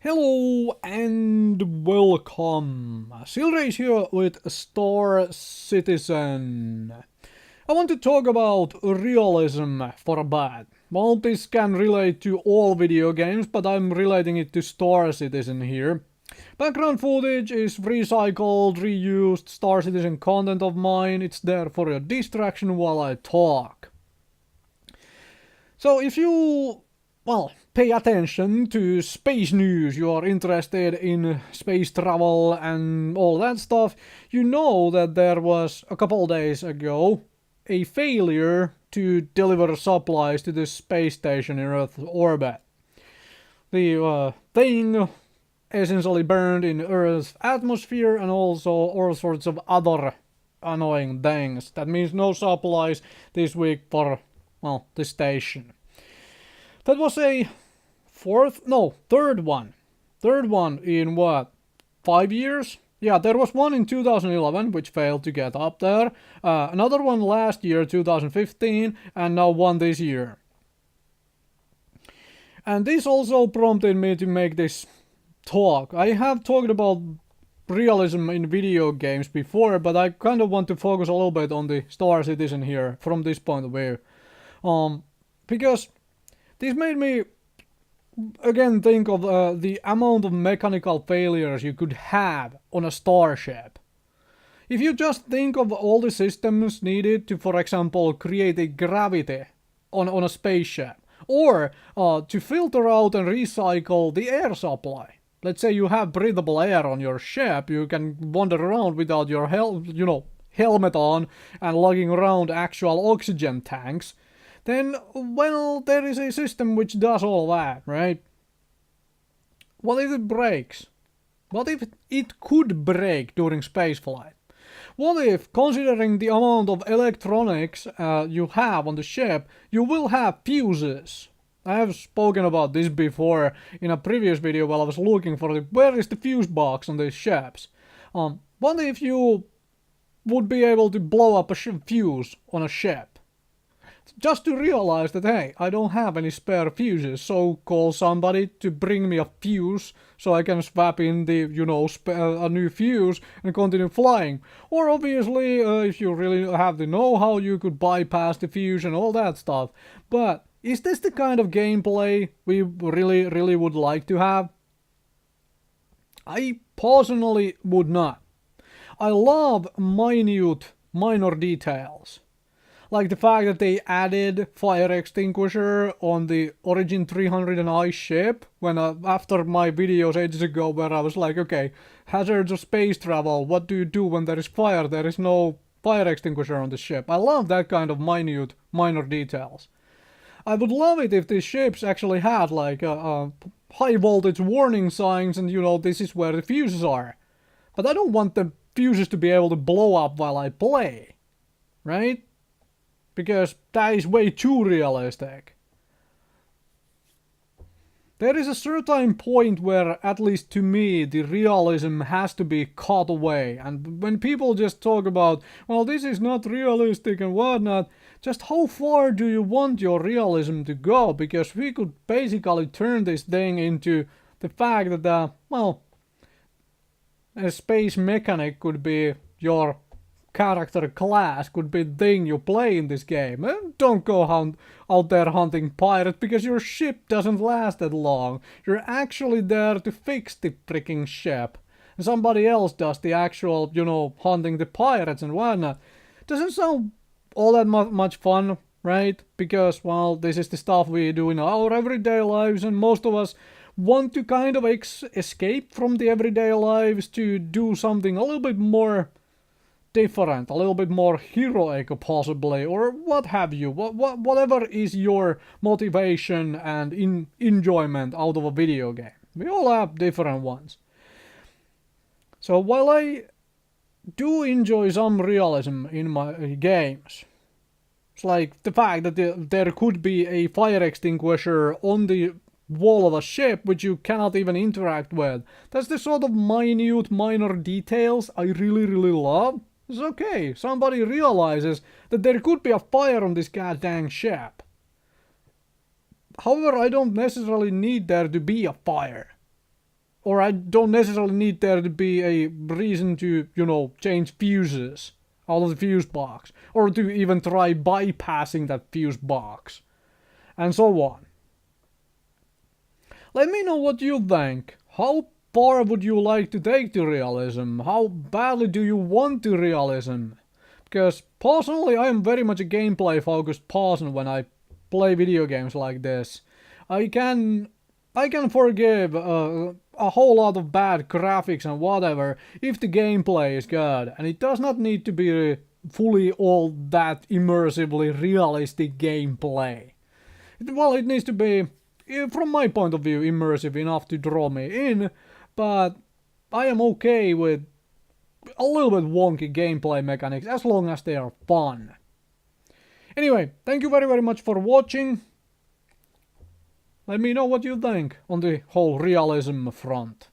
Hello and welcome. Silrace here with Star Citizen. I want to talk about realism for a bit. Well, this can relate to all video games, but I'm relating it to Star Citizen here. Background footage is recycled, reused Star Citizen content of mine. It's there for your distraction while I talk. So if you pay attention to space news, you are interested in space travel and all that stuff, you know that there was a couple days ago a failure to deliver supplies to the space station in Earth's orbit. The thing essentially burned in Earth's atmosphere and also all sorts of other annoying things. That means no supplies this week for, the station. That was a third one. Third one in what? 5 years? Yeah, there was one in 2011 which failed to get up there. Another one last year, 2015, and now one this year. And this also prompted me to make this talk. I have talked about realism in video games before, but I kind of want to focus a little bit on the Star Citizen here from this point of view. Because this made me again think of the amount of mechanical failures you could have on a starship. If you just think of all the systems needed to, for example, create a gravity on a spaceship, or to filter out and recycle the air supply. Let's say you have breathable air on your ship, you can wander around without your helmet on and lugging around actual oxygen tanks. Then, there is a system which does all that, right? What if it breaks? What if it could break during spaceflight? What if, considering the amount of electronics you have on the ship, you will have fuses? I have spoken about this before in a previous video while I was looking for where is the fuse box on these ships. What if you would be able to blow up a fuse on a ship? Just to realize that, hey, I don't have any spare fuses, so call somebody to bring me a fuse so I can swap in the, a new fuse and continue flying. Or obviously, if you really have the know-how, you could bypass the fuse and all that stuff. But is this the kind of gameplay we really would like to have? I personally would not. I love minor details. Like the fact that they added fire extinguisher on the Origin 300i ship when after my videos ages ago where I was like, okay, hazards of space travel, what do you do when there is fire? There is no fire extinguisher on the ship. I love that kind of minor details. I would love it if these ships actually had like high voltage warning signs and this is where the fuses are. But I don't want the fuses to be able to blow up while I play, right? Because that is way too realistic. There is a certain point where, at least to me, the realism has to be cut away. And when people just talk about, well, this is not realistic and whatnot, just how far do you want your realism to go? Because we could basically turn this thing into the fact that, a space mechanic could be your character class, could be the thing you play in this game. And don't go out there hunting pirates because your ship doesn't last that long. You're actually there to fix the freaking ship. And somebody else does the actual, hunting the pirates and whatnot. Doesn't sound all that much fun, right? Because, this is the stuff we do in our everyday lives and most of us want to kind of escape from the everyday lives to do something a little bit more different, a little bit more heroic possibly, or what have you, whatever is your motivation and enjoyment out of a video game. We all have different ones. So while I do enjoy some realism in my games, it's like the fact that there could be a fire extinguisher on the wall of a ship which you cannot even interact with. That's the sort of minor details I really love. It's okay, somebody realizes that there could be a fire on this goddamn ship. However, I don't necessarily need there to be a fire. or I don't necessarily need there to be a reason to, you know, change fuses out of the fuse box, or to even try bypassing that fuse box, and so on. Let me know what you think. How far would you like to take the realism? How badly do you want the realism? Because personally I am very much a gameplay focused person when I play video games like this. I can forgive a whole lot of bad graphics and whatever if the gameplay is good, and it does not need to be fully all that immersively realistic gameplay. Well, it needs to be, from my point of view, immersive enough to draw me in, but I am okay with a little bit wonky gameplay mechanics as long as they are fun. Anyway, thank you very much for watching. Let me know what you think on the whole realism front.